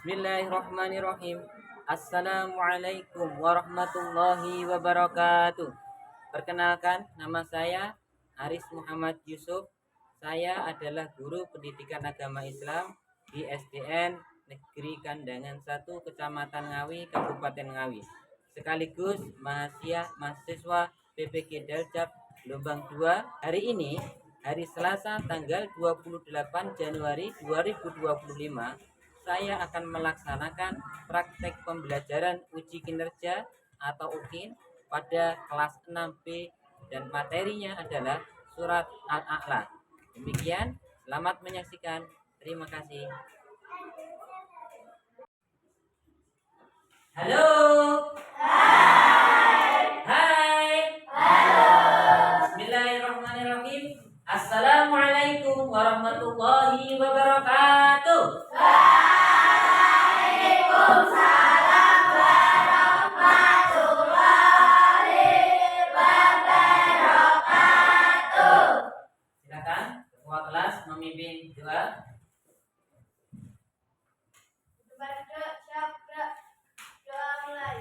Bismillahirrahmanirrahim. Assalamualaikum warahmatullahi wabarakatuh. Perkenalkan, nama saya Aris Muhammad Yusuf. Saya adalah guru pendidikan agama Islam di SDN Negeri Kandangan 1 Kecamatan Ngawi, Kabupaten Ngawi. Sekaligus mahasiswa PPG Daljab gelombang 2. Hari ini, hari Selasa tanggal 28 Januari 2025, saya akan melaksanakan praktek pembelajaran uji kinerja atau UKIN pada kelas 6B dan materinya adalah surat Al-A'la. Demikian, selamat menyaksikan. Terima kasih. Halo. Hai. Halo. Bismillahirrahmanirrahim. Assalamualaikum warahmatullahi wabarakatuh. Waalaikumsalam warahmatullahi wabarakatuh. Silakan ketua kelas memimpin doa. Doa mulai.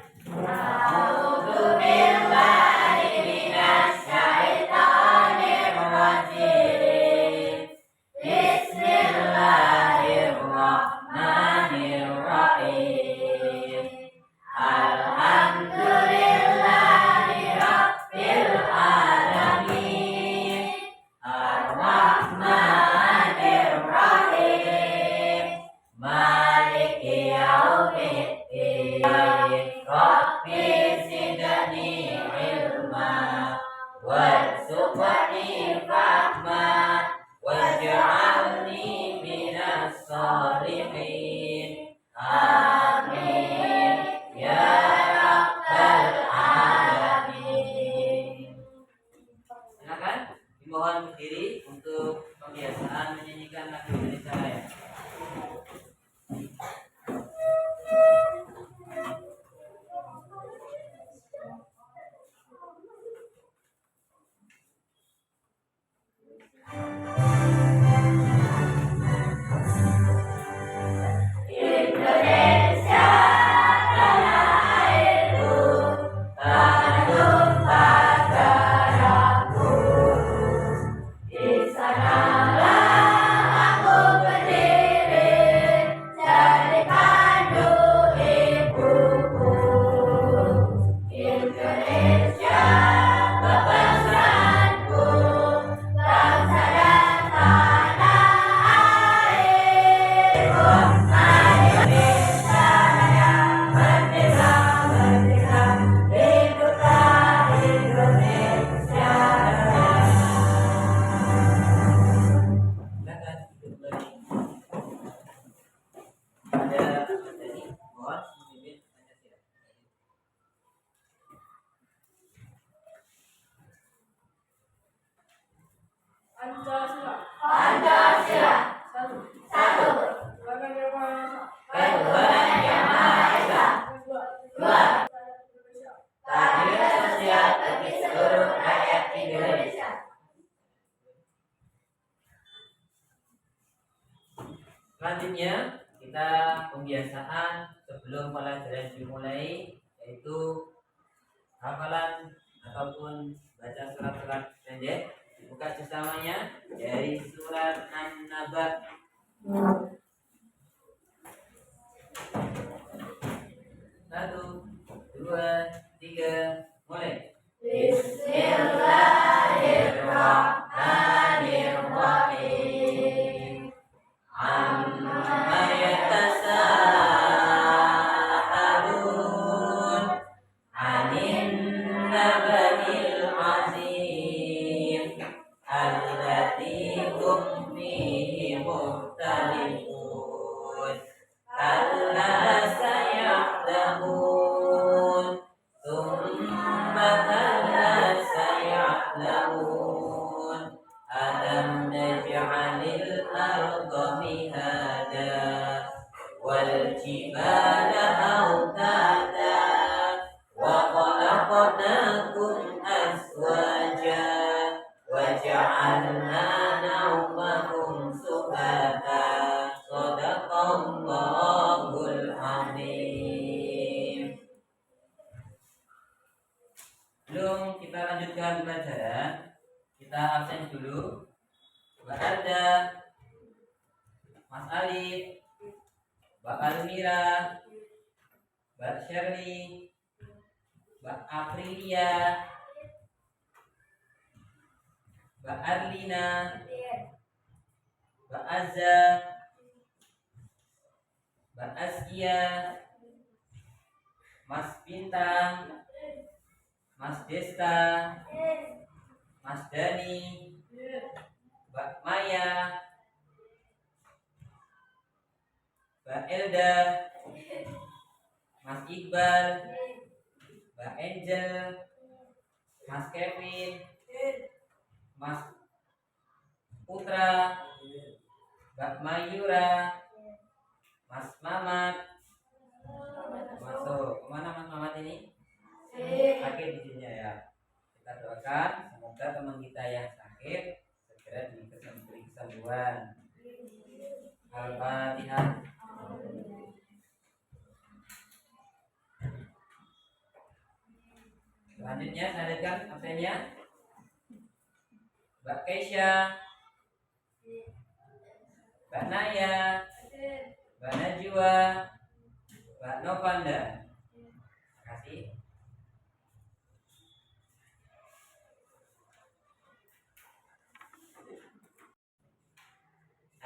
Mohon berdiri untuk pembiasaan menyanyikan lagu Indonesia Raya. Pancasila. Satu. Ketuhanan Yang Maha Esa. Dua. Keadilan sosial bagi seluruh rakyat Indonesia. Selanjutnya kita pembiasaan sebelum pelajaran dimulai, yaitu hafalan ataupun baca surat-surat pendek. Buka bersamanya dari surat An-Naba. 1, 2, 3, mulai. Bismillahirrahmanirrahim. Amma yatasaalun 'anin naba'il 'azim allati hum fihi mukhtalifun. Kalla saya'lamun, thumma kalla saya'lamun. Alam naj'alil arda mihada wal jibala awtada wa khalaqnakum azwaja wa ja'alna nawmakum subata. Shadaqallahul Belum kita lanjutkan pelajaran, kita absen dulu. Mbak Arda, Mas Alif, Mbak Almira, Mbak Shirley, Mbak Aprilia, Mbak Arlina, Mbak Azza, Mbak Askia, Mas Bintang, Mas Desta, Mas Dani, Mbak Maya, Mbak Elda, Mas Iqbal, Mbak Angel, Mas Kevin, Mas Putra, Mbak Mayura, Mas Mamat. Masuk. Kemana Mas Mamat ini? Sakit di sini ya. Kita doakan semoga teman kita yang sakit segera diberi kesembuhan. Al-Fatihah. Selanjutnya saya lihatkan absennya Mbak Keisha, Mbak Naya, Mbak Najwa, Mbak Novanda. Terima kasih.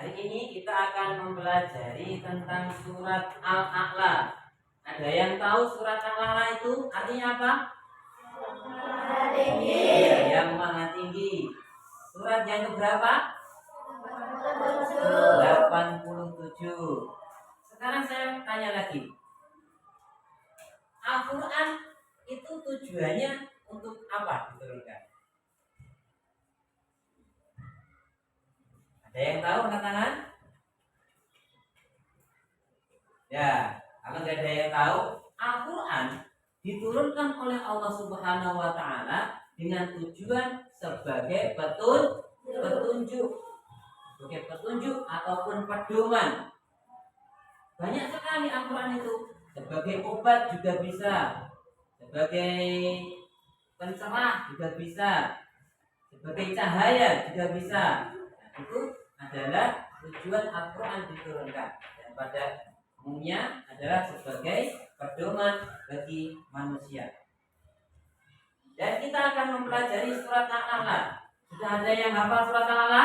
Hari ini kita akan mempelajari tentang surat Al-A'la. Ada yang tahu surat Al-A'la itu artinya apa? Iya, yang maha tinggi. Surat yang keberapa? 87. Sekarang saya tanya lagi. Al-Quran itu tujuannya untuk apa diturunkan? Ada yang tahu angkat tangan? Ya, kalau nggak ada yang tahu, Al-Quran diturunkan oleh Allah Subhanahu wa Ta'ala dengan tujuan sebagai petunjuk, sebagai petunjuk ataupun pedoman. Banyak sekali Al-Quran itu, sebagai obat juga bisa, sebagai pencerah juga bisa, sebagai cahaya juga bisa. Nah, itu adalah tujuan Al-Quran diturunkan, dan pada umumnya adalah sebagai pedoman bagi manusia. Dan kita akan mempelajari surat Al-A'la. Sudah ada yang hafal surat Al-A'la?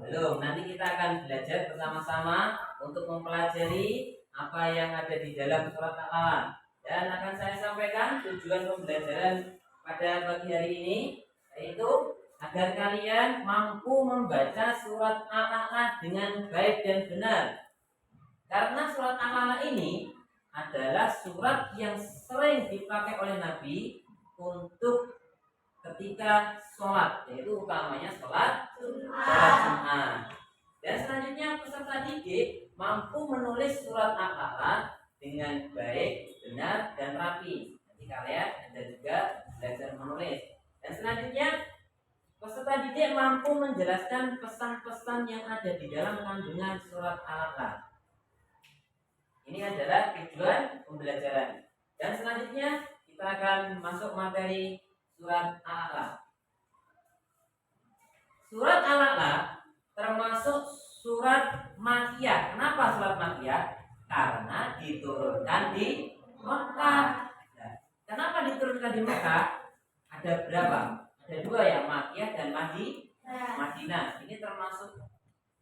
Belum. Nanti kita akan belajar bersama-sama untuk mempelajari apa yang ada di dalam surat Al-A'la. Dan akan saya sampaikan tujuan pembelajaran pada pagi hari ini, yaitu agar kalian mampu membaca surat Al-A'la dengan baik dan benar. Karena surat Al-A'la ini adalah surat yang sering dipakai oleh Nabi untuk ketika sholat, yaitu utamanya sholat Jumat. Dan selanjutnya peserta didik mampu menulis surat Al-A'la dengan baik, benar, dan rapi. Nanti kalian ada juga belajar menulis. Dan selanjutnya peserta didik mampu menjelaskan pesan-pesan yang ada di dalam kandungan surat Al-A'la. Ini adalah tujuan pembelajaran. Dan selanjutnya kita akan masuk materi surat Al-A'la. Surat Al-A'la termasuk surat Makkiyah. Kenapa surat Makkiyah? Karena diturunkan di Mekah. Nah, kenapa diturunkan di Mekah? Ada berapa? Ada dua ya, Makkiyah dan Madinah. Ini termasuk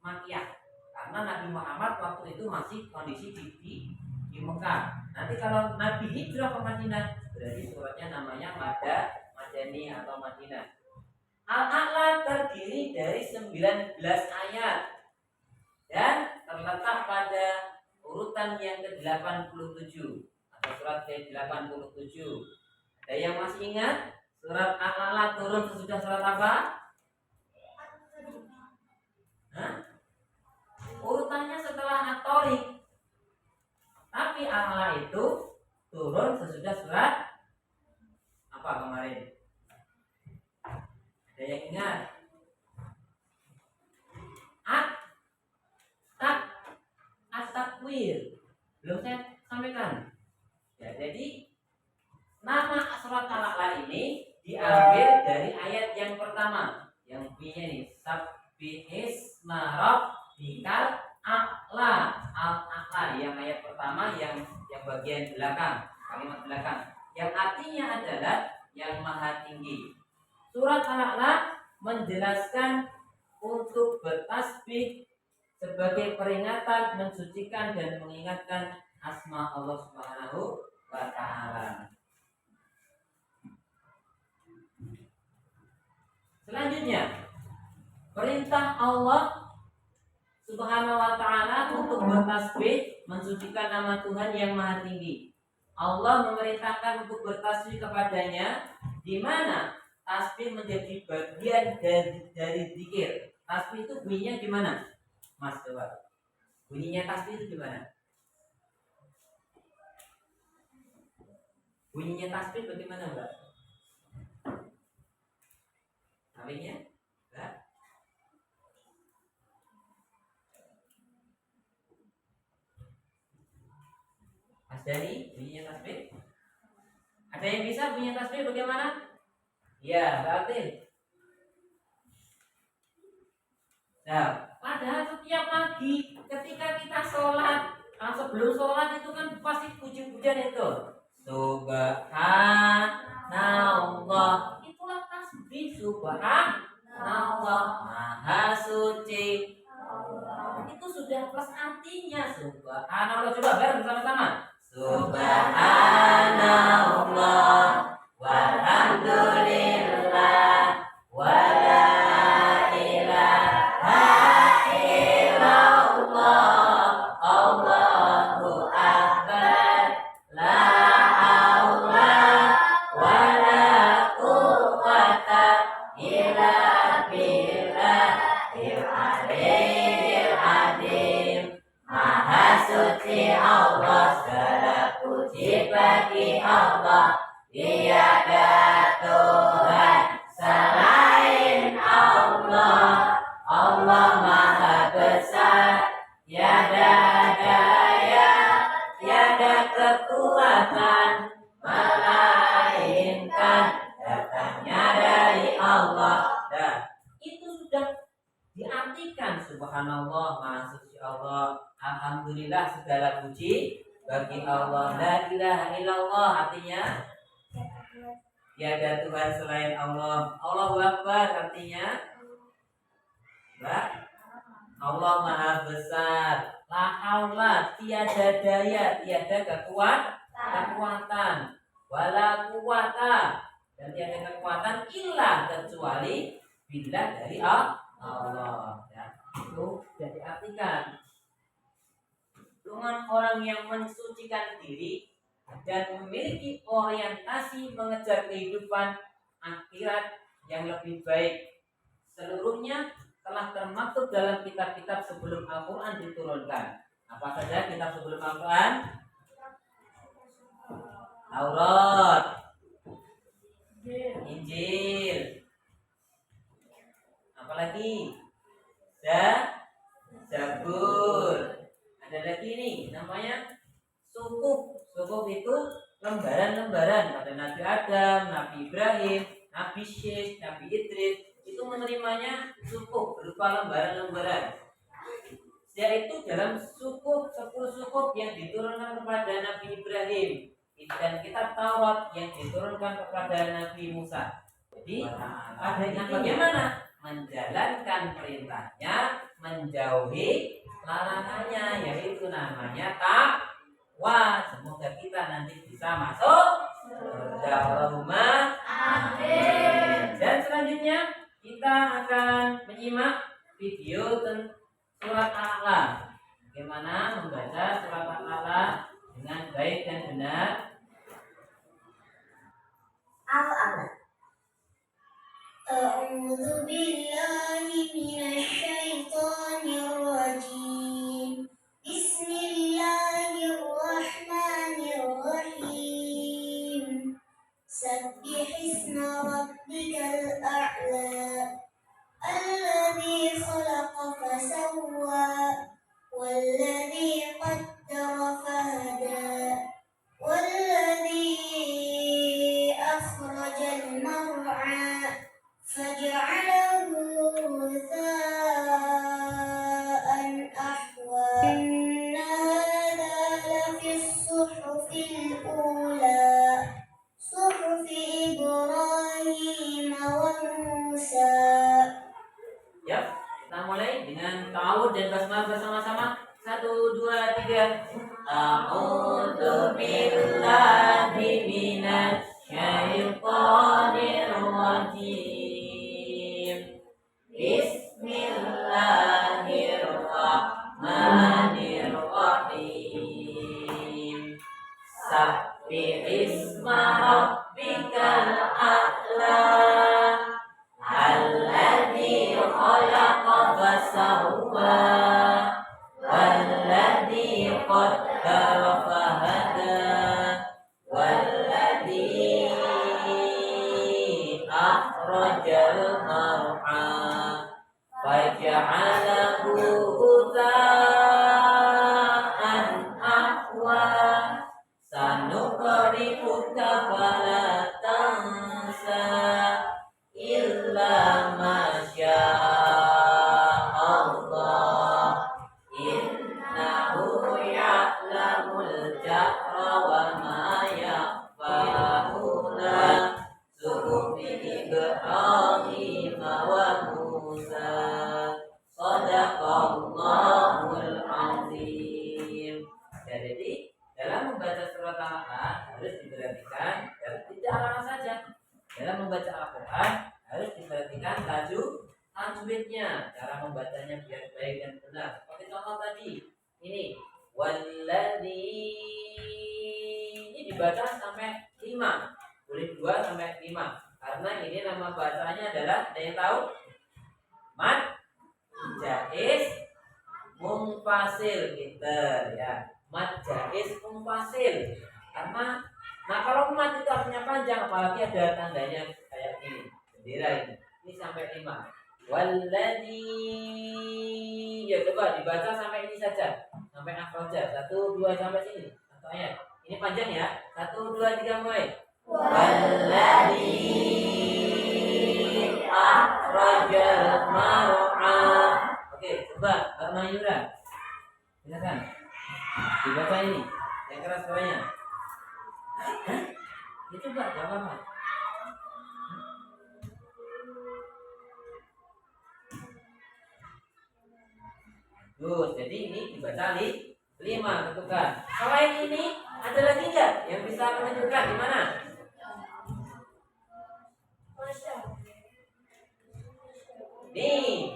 Makkiyah karena Nabi Muhammad waktu itu masih kondisi di Mekah. Nanti kalau Nabi hijrah ke Madinah, berarti suratnya namanya Madani atau Madinah. Al-A'la terdiri dari 19 ayat dan terletak pada urutan yang ke-87 atau surat ke-87. Ada yang masih ingat surat Al-A'la turun sesudah surat apa? Hah? Urutannya setelah At-Tariq. Tapi Al-A'la itu turun sesudah surat apa kemarin? Ada yang ingat? At-Takwir. Belum saya sampaikan. Ya, jadi nama surat Al-A'la ini diambil dari ayat yang pertama yang bunyinya ini sabbihisma rabbikal a'la. Al-a'la yang ayat pertama yang bagian belakang, kalimat belakang, yang artinya adalah yang maha tinggi. Surat Al-a'la menjelaskan untuk bertasbih sebagai peringatan, mensucikan dan mengingatkan asma Allah Subhanahu wa ta'ala. Selanjutnya, perintah Allah Subhanahu wa ta'ala untuk bertasbih, mensucikan nama Tuhan yang maha tinggi. Allah memerintahkan untuk bertasbih kepadanya, di mana tasbih menjadi bagian dari zikir. Tasbih itu bunyinya gimana? Mas, coba. Bunyinya tasbih itu gimana? Bunyinya tasbih bagaimana, Mbak? Tapinya? Mbak? Mas Dani, bunyinya tasbih? Ada yang bisa bunyinya tasbih bagaimana? Ya, berarti. Nah, padahal setiap pagi ketika kita sholat, sebelum sholat itu kan pasti puji-pujian itu. Subhanallah, itulah tasbih. Subhanallah, maha suci. Itu sudah plus artinya. Subhanallah, coba bareng bersama-sama. Subhanallah, walhamdulillah, wala ilaha illallah, Allahu akbar, la haula wala quwwata illa billahil aliyyil azim. Maha suci Allah, segala puji bagi Allah, tiada Tuhan selain Allah. Allah maha besar, tiada daya, tiada kekuatan, melainkan datangnya dari Allah. Dan itu sudah diartikan. Subhanallah, maha suci Allah, alhamdulillah, segala puji bagi Allah, la ilaha illallah, artinya tiada Tuhan selain Allah, Allahu akbar, artinya Allah maha besar, la haula, tiada daya, tiada kekuatan, wala quwata, dan tiada kekuatan illa, kecuali billah, dari Allah. Ya, itu sudah diartikan. Dengan orang yang mensucikan diri dan memiliki orientasi mengejar kehidupan akhirat yang lebih baik, seluruhnya telah termaktub dalam kitab-kitab sebelum Al-Quran diturunkan. Apa saja kitab sebelum Al-Quran? Taurat, Injil, apalagi? Zabur. Ada lagi nih, namanya suhuf. Suhuf itu lembaran-lembaran. Ada Nabi Adam, Nabi Ibrahim, Nabi Syekh, Nabi Idris. Itu menerimanya suhuf berupa lembaran-lembaran. Yaitu dalam suhuf, 10 suhuf yang diturunkan kepada Nabi Ibrahim, dan kitab Taurat yang diturunkan kepada Nabi Musa. Jadi adanya bagaimana? Menjalankan perintahnya, menjauhi larangannya, yaitu namanya takwa. Semoga kita nanti bisa masuk surga. Allahumma amin. Dan selanjutnya kita akan menyimak video tentang surat Al-a'la. Bagaimana membaca surat Al-a'la dengan baik dan benar. Al-a'la. A'udzu billahi minasy syaithanir rajim. Bismillahirrahmanirrahim. Sabbihisma rabbikal a'la. Alladzi khalaqa fasawwa, walladzi qaddara fahada, walladzi akhraj أخرج المرعى فجعله غثاء أحوى إن هذا لفي الصحف الأولى صحف إبراهيم وموسى. Ya, kita mulai dengan ta'awud dan basmalah bersama-sama. 1, 2, 3. A'udzu billahi minasy syaithanir rajim. Bismillahirrahmanirrahim. Sabbih isma rabbikal a'la. Alladzi khalaqa fasawwa. Walladzi qaddara fahada. Walladzi akhrajal mar'a faja'alahu ghusaan ahwa. Sanuqri'uka fala tansa illa ma sya'allah. Innahu ya'lamul jahra wa ma yakhfa'una. Suhufi Ibrahim wa Musa. Shadaqallahul azim. Jadi dalam membaca surat Al-Baqarah harus diperhatikan tidak halangan saja. Dalam membaca Al-Quran harus diperhatikan tajwidnya, cara membacanya biar baik dan benar. Seperti contoh tadi, ini walladzi, ini dibaca sampai 5, boleh 2 sampai 5, karena ini nama bacanya adalah, ada yang tahu? Mad jaiz munfasil gitu ya. Mad jaiz munfasil. Karena kalau mad itu artinya panjang, apalagi ada tandanya kayak ini, bendera ini. Ini sampai 5. Walladzi, ya coba dibaca sampai ini saja. Sampai akhraja. 1, 2 sampai sini. Satu ayat. Ini panjang ya. 1, 2, 3 mulai. Walladzi akhrajal mar'a. Oke, coba Mbak Mayura. Silakan. Dibaca ini. Yang keras suaranya. Ya coba, enggak apa-apa. Terus, jadi ini dibaca 5, tentukan. Selain ini, ada lagi nggak yang bisa menunjukkan di mana? Nih,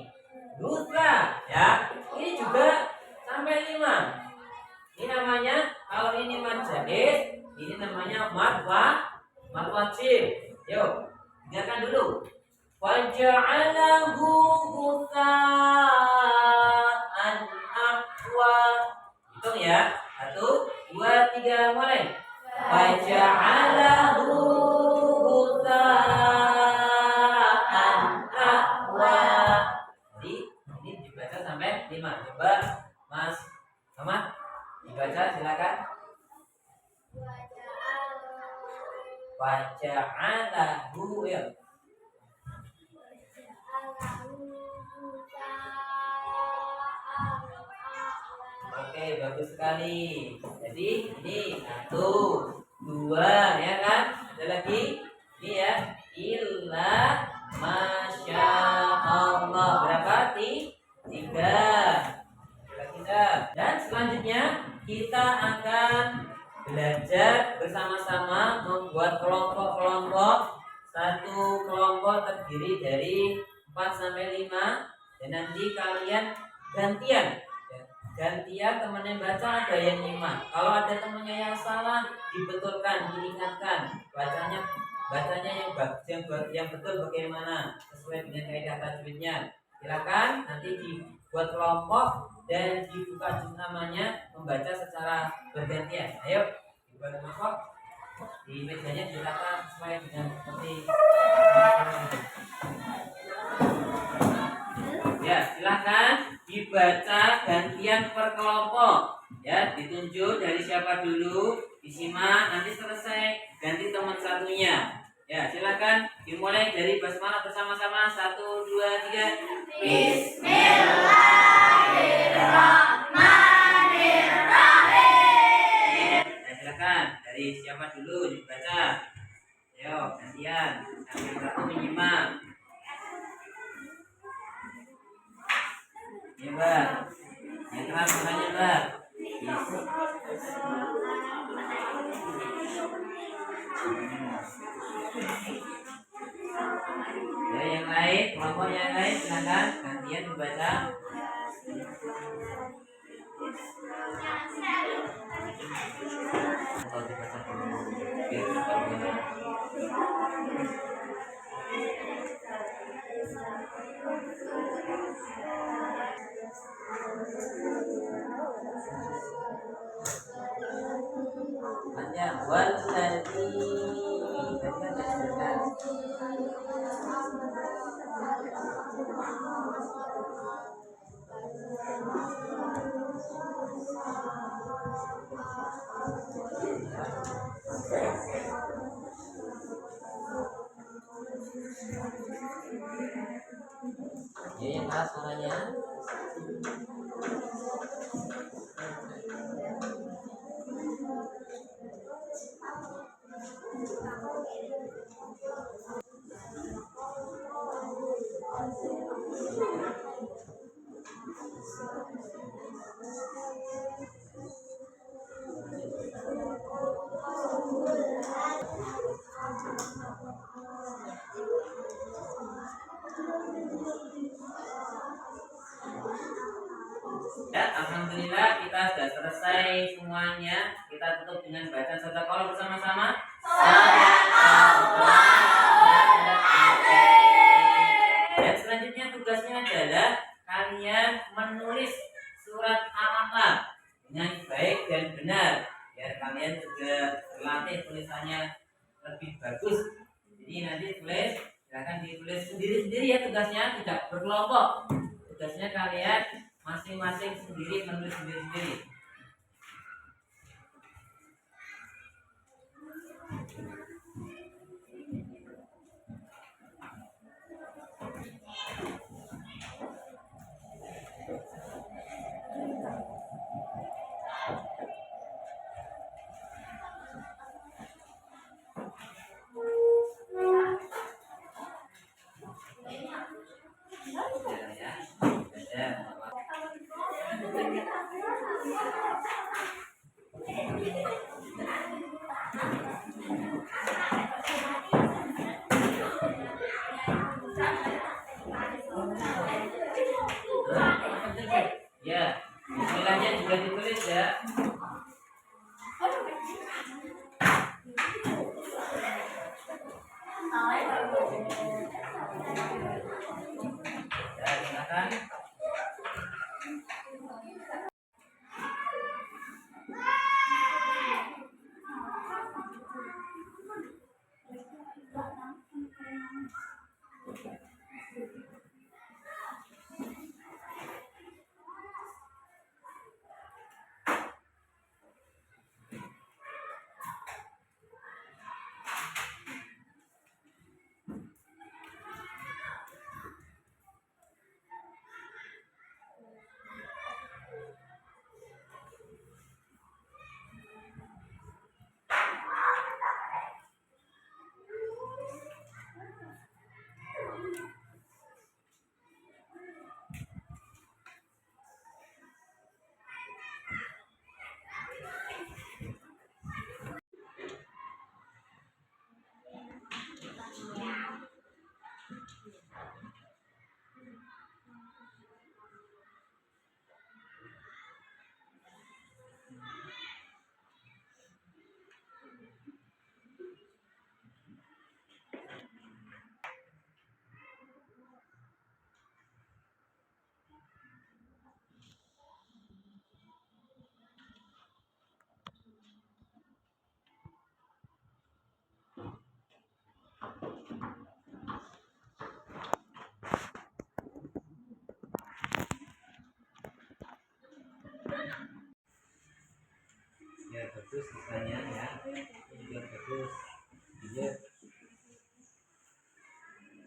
Dutra, ya. Ini juga sampai 5. Ini namanya, kalau ini mad jaiz, ini namanya mad wajib. Yuk, dengarkan dulu. Faja'alahu ghusaan ahwa. Hitung ya. 1, 2, 3 mulai. Faja'alahu ghusaan ahwa. Jadi ini dibaca sampai 5. Coba Mas Muhammad dibaca, silakan. Faja'alahu, ya. Oke, bagus sekali. Jadi ini 1, 2, ya kan? Ada lagi? Ini ya. Illa masya Allah. Berapa? 3. Dan selanjutnya kita akan belajar bersama-sama membuat kelompok-kelompok. Satu kelompok terdiri dari 4 sampai 5. Dan nanti kalian gantian temannya baca, ada yang nyimak. Kalau ada temannya yang salah, dibetulkan, diingatkan. Bacanya yang betul bagaimana sesuai dengan kaidah tajwidnya. Silakan nanti dibuat kelompok dan dibuka juz namanya, membaca secara bergantian. Ayo dibuat kelompok, di mejanya diletakkan sesuai dengan seperti ya. Silakan dibaca gantian per kelompok ya, ditunjuk dari siapa dulu, disimak, nanti selesai ganti teman satunya ya. Ya, silakan dimulai dari basmalah bersama-sama. 1, 2, 3. Ya, silakan dari siapa dulu dibaca. Ayo, gantian. Yang satu menyimak. Ya, Mbak. Yang keras suaranya, Mbak. Ya, yang lain, kelompok yang lain silakan gantian membaca. Atau dibaca dulu. Biar cepat benar. Hanya waladzi. Gantian gantian. Ya, yang keras suaranya. Ya, alhamdulillah kita sudah selesai semuanya. Kita tutup dengan bacaan sedekah bersama-sama. Dan selanjutnya tugasnya adalah kalian menulis surat Al-Alaq dengan baik dan benar, biar kalian juga berlatih tulisannya lebih bagus. Jadi nanti tulis, silakan ditulis sendiri-sendiri ya, tugasnya tidak berkelompok. Tugasnya kalian masing-masing sendiri menulis sendiri-sendiri. Ya, ya. Ya, bismillahnya juga ditulis ya. Ya, silakan. Ya, bagus misalnya ya. Ini juga bagus. Iya.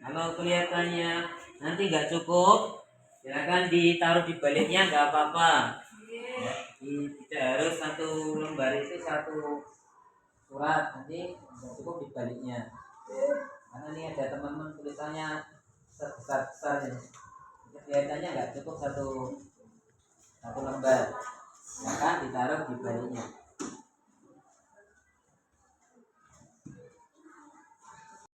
Kalau kelihatannya nanti nggak cukup, silakan ditaruh di baliknya, nggak apa-apa. Ya, tidak harus satu lembar itu satu surat, nanti nggak cukup di baliknya. Karena ini ada teman-teman tulisannya besar-besar ini. Kelihatannya nggak cukup satu lembar, maka ditaruh di baliknya.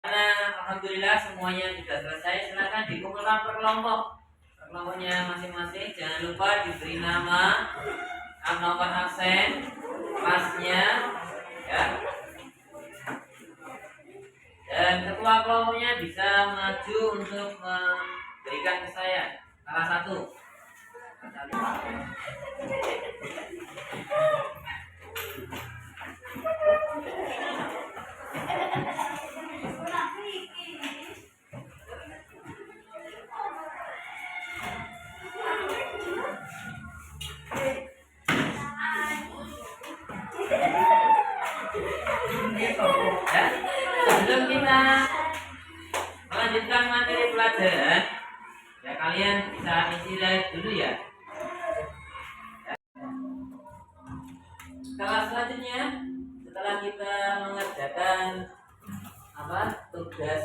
Karena alhamdulillah semuanya sudah selesai, silakan dikumpulkan per kelompok. Kelompoknya masing-masing, jangan lupa diberi nama, nomor absen, kelasnya, ya. Dan ketua kelompoknya bisa maju untuk memberikan ke saya salah satu. Ya, sebelum kita melanjutkan materi pelajaran, ya kalian bisa istirahat dulu ya. Kelas selanjutnya, setelah kita mengerjakan tugas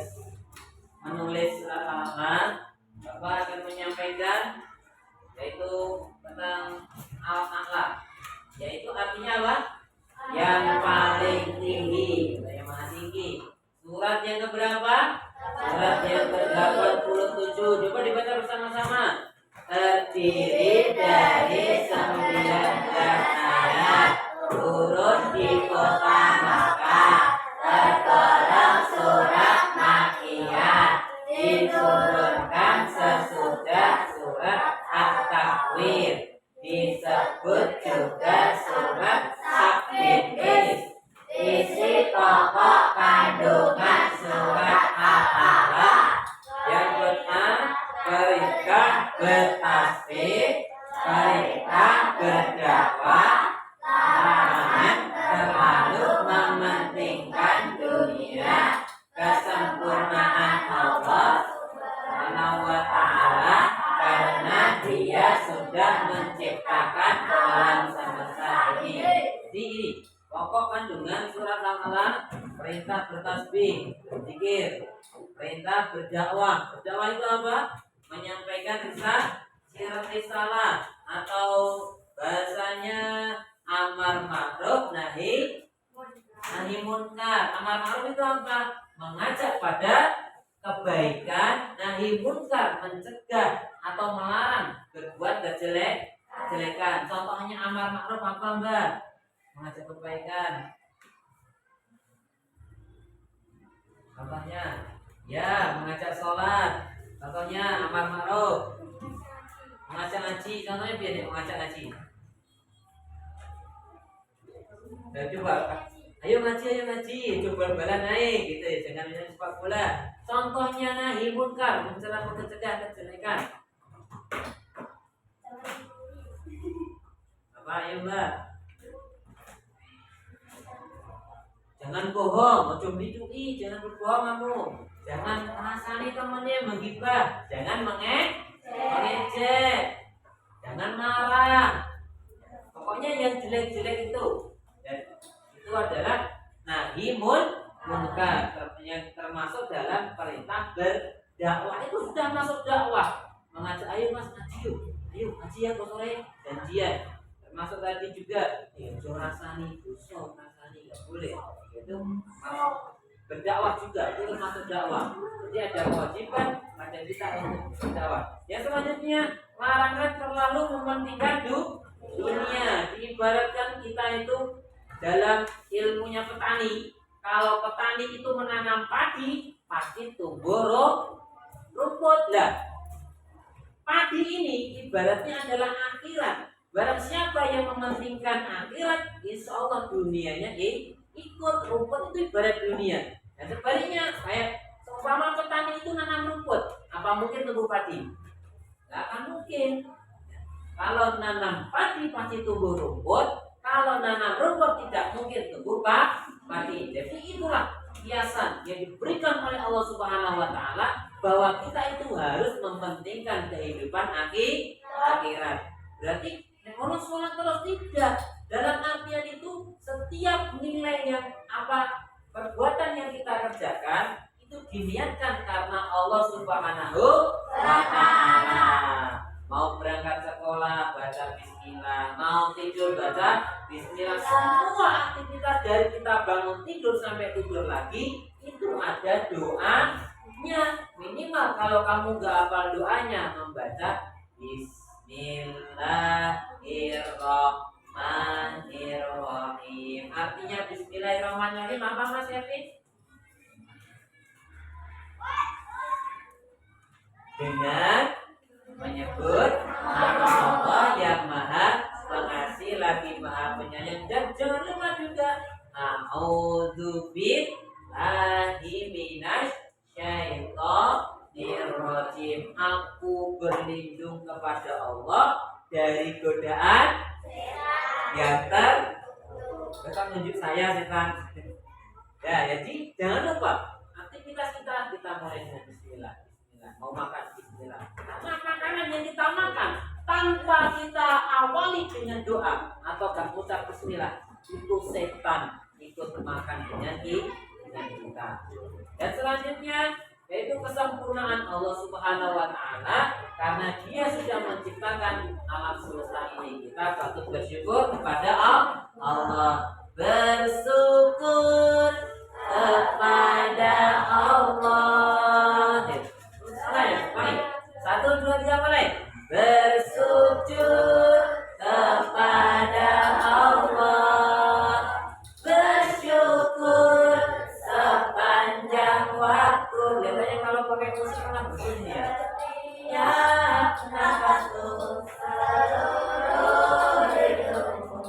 menulis surat al-Alaq, Bapak akan menyampaikan yaitu tentang al-Alaq, yaitu artinya apa? Yang paling tinggi. Yang mana tinggi? Surat yang keberapa? Surat yang ke-87. Coba dibaca bersama-sama. Terdiri dari 19 ayat, turun di kota Makkah, tergolong surat Makkiyah, diturunkan sesudah surat At-Takwir, disebut juga surat Sabbin. Isi pokok kandungan surat Al-Alaq yang pertama, perintah bertasbih, perintah berdakwah, larangan terlalu mementingkan dunia, kesempurnaan Allah Subhanahu wa ta'ala, karena Dia sudah menciptakan alam semesta ini. Jadi ini pokok kandungan surat Al-Alaq: perintah bertasbih, berzikir, perintah berdakwah. Berdakwah itu apa? Menyampaikan risalah atau bahasanya amar ma'ruf nahi munkar. Amar ma'ruf itu apa? Mengajak pada kebaikan, nahi munkar mencegah atau melarang berbuat kejelekan. Contohnya amar ma'ruf apa, Mbak? Mengajak kebaikan. Contohnya, ya, mengajak sholat. Contohnya amar ma'ruf. Mengajak ngaji. Contohnya biar dia mengajak ngaji. Dan coba, ayo ngaji. Coba balan naik, gitu ya. Jangan main sepak bola. Contohnya nahi munkar, mencegah kejelekan. Apa, ayo Mbak? Jangan bohong, ojo mendidui, jangan berbohong kamu. Jangan rasani temannya menggibah, jangan mengejek, jangan marah. Pokoknya yang jelek-jelek itu. Dan itu adalah nahi munkar, yang termasuk dalam perintah berdakwah. Itu sudah masuk dakwah. Mengajak, ayo Mas ngaji yuk. Ayo ngaji ya kok sore, janjian. Termasuk tadi juga, ojo rasani, dosa rasani enggak boleh. Itu berdakwah juga, itu termasuk dakwah. Jadi ada kewajiban pada kita untuk berdakwah. Yang selanjutnya, larangan terlalu mementingkan dunia. Diibaratkan kita itu dalam ilmunya petani. Kalau petani itu menanam padi, pasti tumbuh rumput lah. Padi ini ibaratnya adalah akhirat. Barang siapa yang mementingkan akhirat, insya Allah dunianya ikut. Rumput itu ibarat dunia. Dan sebaliknya, kayak seumpama petani itu nanam rumput, apa mungkin tumbuh padi? Tidak akan mungkin. Kalau nanam padi pasti tumbuh rumput. Kalau nanam rumput tidak mungkin tumbuh padi. Jadi itulah kiasan yang diberikan oleh Allah Subhanahu wa ta'ala bahwa kita itu harus mementingkan kehidupan akhirat. Berarti orang sholat terus tidak, dalam artian itu setiap nilai yang perbuatan yang kita kerjakan itu diniatkan karena Allah Subhanahu wa Ta'ala. Mau berangkat sekolah baca bismillah, mau tidur baca bismillah. Semua aktivitas dari kita bangun tidur sampai tidur lagi itu ada doanya. Minimal kalau kamu gak hafal doanya, membaca Bismillahirrahmanirrahim. Artinya Bismillahirrahmanirrahim apa Mas Kevin? Dengan menyebut nama Allah yang Maha Pengasih lagi Maha Penyayang. Dan jangan lupa juga a'udzu billahi minasy syaitonir rajim. Aku berlindung kepada Allah dari godaan yang Kita tunjuk saya setan. Ya, jadi jangan lupa aktivitas kita mulai dengan bismillah. Mau makan bismillah. Makanan yang kita makan tanpa kita awali dengan doa atau gak ucap bismillah, itu setan ikut makan dengan kita. Dan selanjutnya yaitu kesempurnaan Allah Subhanahu wa Ta'ala, karena Dia sudah menciptakan alam semesta ini. Kita patut bersyukur kepada Allah. Bersyukur kepada Allah. Satu, dua, tiga, mulai. Bersujud kepada Allah, bersyukur sepanjang waktu. Biasanya kalau pakai musik kan begini ya. Ya, nafasku seluruh hidupmu,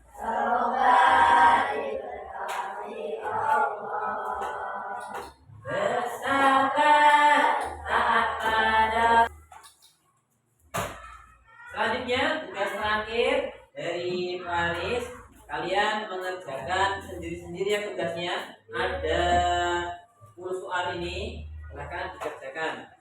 semoga diberkati Allah. Bersabar taat pada. Selanjutnya tugas terakhir dari Faris, kalian mengerjakan sendiri-sendiri ya tugasnya. Ada 10 soal ini, silakan dikerjakan.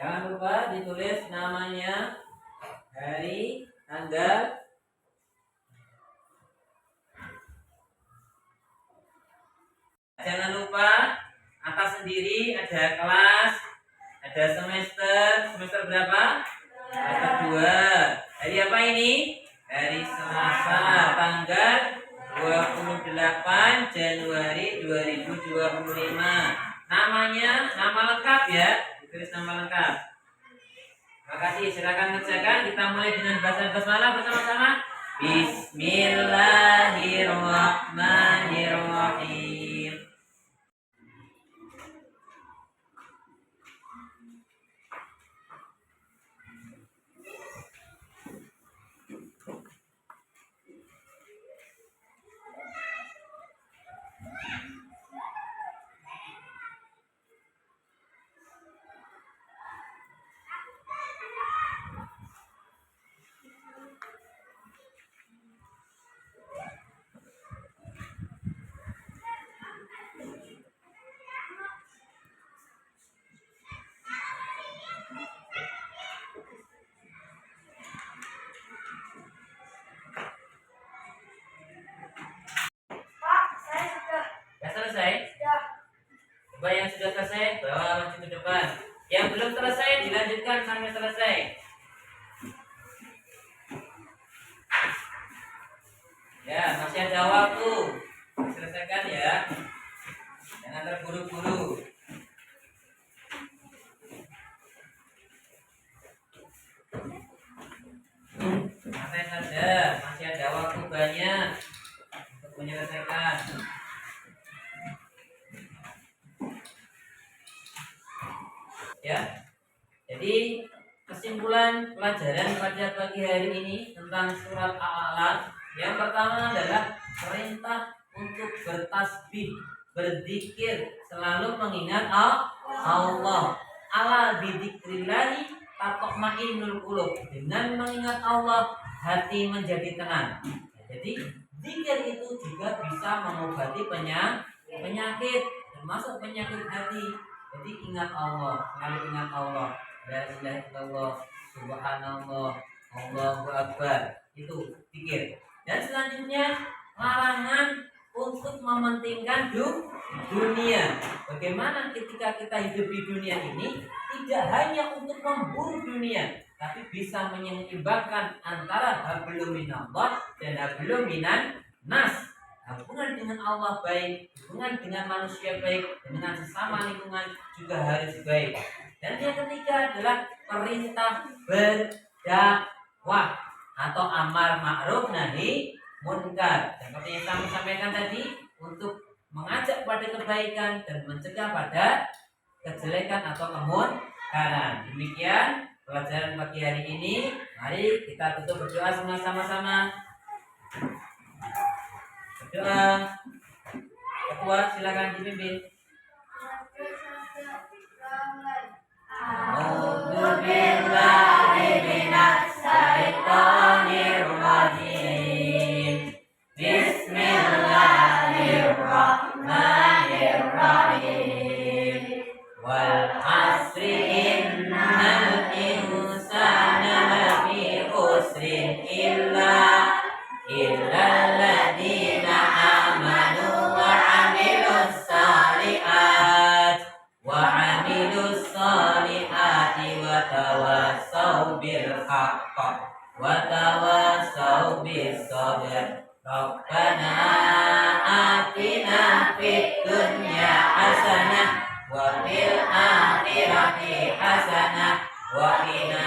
Jangan lupa ditulis namanya, hari, tanggal. Jangan lupa atas sendiri ada kelas, ada semester berapa? Semester 2. Hari apa ini? Hari Selasa, tanggal 28 Januari 2025. Namanya, nama lengkap ya. Tulis nama lengkap. Terima kasih, silakan kerjakan. Kita mulai dengan baca basmalah bersama-sama. Bismillahirrahmanirrahim. lanjutkan sampai selesai. Ya, masih ada waktu. Selesaikan ya. Jangan terburu-buru. Santai saja, masih ada waktu banyak untuk menyelesaikan. Ya. Jadi kesimpulan pelajaran pada pagi hari ini tentang surat Al-Alaq yang pertama adalah perintah untuk bertasbih, berzikir, selalu mengingat Allah. Ala bidzikrillahi tatma'innul qulub. Dengan mengingat Allah, hati menjadi tenang. Jadi zikir itu juga bisa mengobati penyakit, termasuk penyakit hati. Jadi ingat Allah, selalu ingat Allah. La ilaha illallah, subhanallah, Allahu akbar. Itu zikir. Dan selanjutnya larangan untuk mementingkan dunia. Bagaimana ketika kita hidup di dunia ini tidak hanya untuk memburu dunia, tapi bisa menyeimbangkan antara hablum minallah dan hablum minan nas. Hubungan dengan Allah baik, hubungan dengan manusia baik, dengan sesama lingkungan juga harus baik. Dan yang ketiga adalah perintah berdakwah atau amar ma'ruf nahi munkar. Seperti yang kami sampaikan tadi, untuk mengajak pada kebaikan dan mencegah pada kejelekan atau kemunkaran. Demikian pelajaran pagi hari ini. Mari kita tutup berdoa sama-sama. Berdoa. Ketua silakan dipimpin. A'udzu billahi minasy syaithanir rajim. Bismillahirrahmanirrahim. Wal 'asri innal insana lafi khusrin illa alladzina amanu wa 'amilus salihati wa tawassaw bil haqq wa tawassaw bis sabr. Rabbana atina fid dunya hasanah wa fil akhirati hasanah wa qina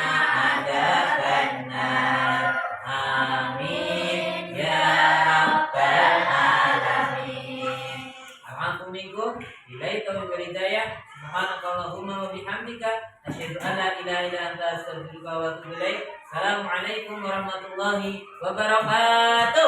adzabannar. Amin ya rabbal alamin. Alhamdulillah, billahi taufiq wal hidayah. Subhanakallahumma wa bihamdika asyhadu an la ilaha illa anta astaghfiruka wa atubu ilaik. Assalamualaikum warahmatullahi wabarakatuh.